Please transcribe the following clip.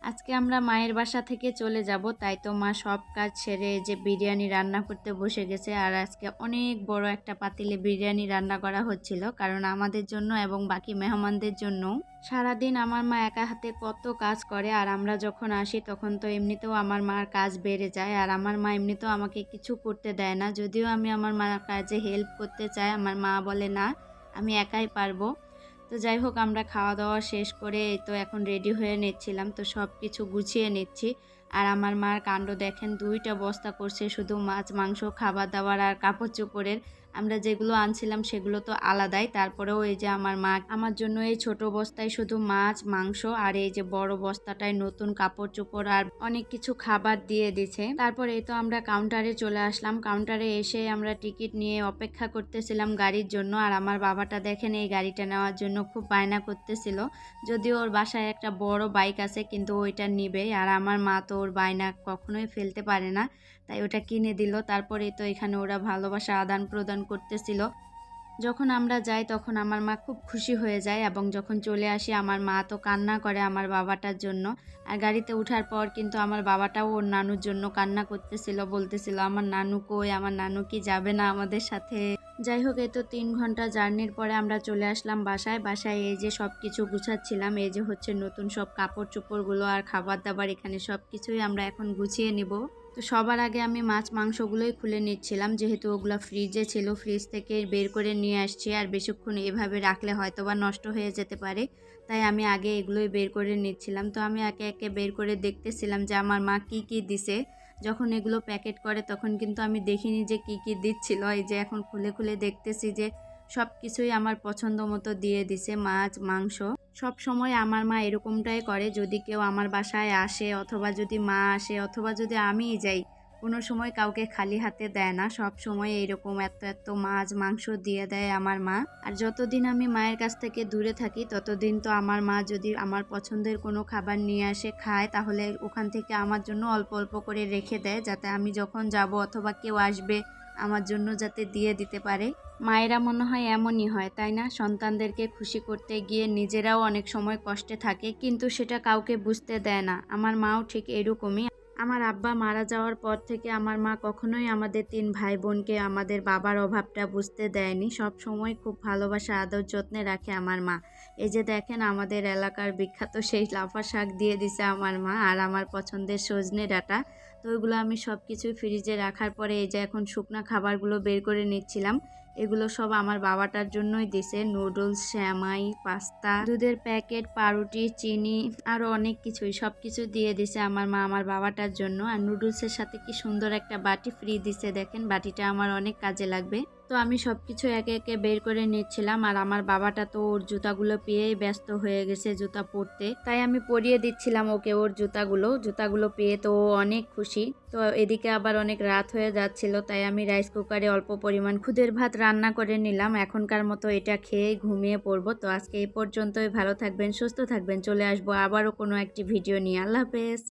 আজকে আমরা মায়ের বাসা থেকে চলে যাব, তাই তো মা সব কাজ সেরে যে বিরিয়ানি রান্না করতে বসে গেছে। আর আজকে অনেক বড় একটা পাতিলে বিরিয়ানি রান্না করা হচ্ছিল, কারণ আমাদের জন্য এবং বাকি মেহমানদের জন্য। সারাদিন আমার মা একা হাতে কত কাজ করে, আর আমরা যখন আসি তখন তো এমনিতেও আমার মার কাজ বেড়ে যায়। আর আমার মা এমনিতেও আমাকে কিছু করতে দেয় না, যদিও আমি আমার মার কাজে হেল্প করতে চাই, আমার মা বলে না, আমি একাই পারবো। তো যাই হোক, আমরা খাওয়া দাওয়া শেষ করে এই তো এখন রেডি হয়ে নিচ্ছিলাম, তো সব কিছু গুছিয়ে নিচ্ছি। আর আমার মার কাণ্ড দেখেন, 2টা বস্তা করছে শুধু মাছ মাংস খাবার দাবার আর কাপড় চোপড়ের। আমরা যেগুলো আনছিলাম সেগুলো তো আলাদাই, তারপরেও এই যে আমার মা আমার জন্য এই ছোট বস্তায় শুধু মাছ মাংস আর এই যে বড় বস্তাটায় নতুন কাপড় চোপড় আর অনেক কিছু খাবার দিয়ে দিছে। তারপর এই তো আমরা কাউন্টারে চলে আসলাম। কাউন্টারে এসে আমরা টিকিট নিয়ে অপেক্ষা করতেছিলাম গাড়ির জন্য। আর আমার বাবাটা দেখেন এই গাড়িটা নেওয়ার জন্য খুব বায়না করতেছিল, যদিও ওর বাসায় একটা বড় বাইক আছে, কিন্তু ওইটা নিবে। আর আমার মা তো ওর বায়না কখনোই ফেলতে পারে না, তাই ওটা কিনে দিল। তারপরে তো এখানে ওরা ভালোবাসা আদান প্রদান করতেছিল। যখন আমরা যাই তখন আমার মা খুব খুশি হয়ে যায়, এবং যখন চলে আসি আমার মা তো কান্না করে আমার বাবাটার জন্য। আর গাড়িতে ওঠার পর কিন্তু আমার বাবাটাও ওর নানুর জন্য কান্না করতেছিল, বলতেছিল আমার নানু কই, আমার নানু কি যাবে না আমাদের সাথে। যাই হোক, এই তো 3 ঘন্টা জার্নির পরে আমরা চলে আসলাম বাসায়। বাসায় এই যে সব কিছু গুছাচ্ছিলাম, এই যে হচ্ছে নতুন সব কাপড় চোপড়গুলো আর খাবার দাবার, এখানে সব কিছুই আমরা এখন গুছিয়ে নিব। তো সবার আগে আমি মাছ মাংসগুলোই খুলে নিচ্ছিলাম, যেহেতু ওগুলো ফ্রিজে ছিল, ফ্রিজ থেকে বের করে নিয়ে আসছি। আর বেশিক্ষণ এভাবে রাখলে হয়তো বা নষ্ট হয়ে যেতে পারে, তাই আমি আগে এগুলোই বের করে নিচ্ছিলাম। তো আমি একে একে বের করে দেখতেছিলাম যে আমার মা কি কি দিছে। যখন এগুলো প্যাকেট করে তখন কিন্তু আমি দেখিনি যে কি কি দিচ্ছিল। এই যে এখন খুলে খুলে দেখতেছি যে সব কিছুই আমার পছন্দ মতো দিয়ে দিছে, মাছ মাংস। সব সময় আমার মা এরকমটাই করে, যদি কেউ আমার বাসায় আসে অথবা যদি মা আসে অথবা যদি আমিই যাই, কোনো সময় কাউকে খালি হাতে দেয় না। সব সময় এরকম এত এত মাছ মাংস দিয়ে দেয় আমার মা। আর যতদিন আমি মায়ের কাছ থেকে দূরে থাকি ততদিন তো আমার মা যদি আমার পছন্দের কোনো খাবার নিয়ে আসে খায়, তাহলে ওখান থেকে আমার জন্য অল্প অল্প করে রেখে দেয়, যাতে আমি যখন যাব অথবা কেউ আসবে আমার জন্য যাতে দিয়ে দিতে পারে। মায়েরা মনে হয় এমনই হয়, তাই না? সন্তানদেরকে খুশি করতে গিয়ে নিজেরাও অনেক সময় কষ্টে থাকে, কিন্তু সেটা কাউকে বুঝতে দেয় না। আমার মাও ঠিক এরকমই। আমার আব্বা মারা যাওয়ার পর থেকে আমার মা কখনোই আমাদের 3 ভাই বোনকে আমাদের বাবার অভাবটা বুঝতে দেয়নি। সব সময় খুব ভালোবাসা আদর যত্নে রাখে আমার মা। এই যে দেখেন, আমাদের এলাকার বিখ্যাত সেই লাফা শাক দিয়ে দিছে আমার মা, আর আমার পছন্দের সজনে ডাঁটা। তো ওইগুলো আমি সব কিছুই ফ্রিজে রাখার পরে এই যে এখন শুকনা খাবারগুলো বের করে নিচ্ছিলাম। এগুলো সব আমার বাবাটার জন্যই দিছে, নুডলস, শ্যামাই, পাস্তা, দুধের প্যাকেট, পাউরুটি, চিনি, আরও অনেক কিছুই, সব কিছু দিয়ে দিছে আমার মা আমার বাবাটার জন্য। আর নুডলসের সাথে কি সুন্দর একটা বাটি ফ্রি দিছে, দেখেন বাটিটা আমার অনেক কাজে লাগবে। তো আমি সব কিছু একে একে বের করে নিচ্ছিলাম। আর আমার বাবাটা তো ওর জুতাগুলো পেয়েই ব্যস্ত হয়ে গেছে জুতা পরতে, তাই আমি পরিয়ে দিচ্ছিলাম ওকে ওর জুতাগুলো পেয়ে তো ও অনেক খুশি। তো এদিকে আবার অনেক রাত হয়ে যাচ্ছিল, তাই আমি রাইস কুকারে অল্প পরিমাণ খুদের ভাত রান্না করে নিলাম। এখনকার মতো এটা খেয়ে ঘুমিয়ে পড়বো। তো আজকে এই পর্যন্তই। ভালো থাকবেন, সুস্থ থাকবেন। চলে আসবো আবারও কোনো একটি ভিডিও নিয়ে। আল্লাহ হাফেজ।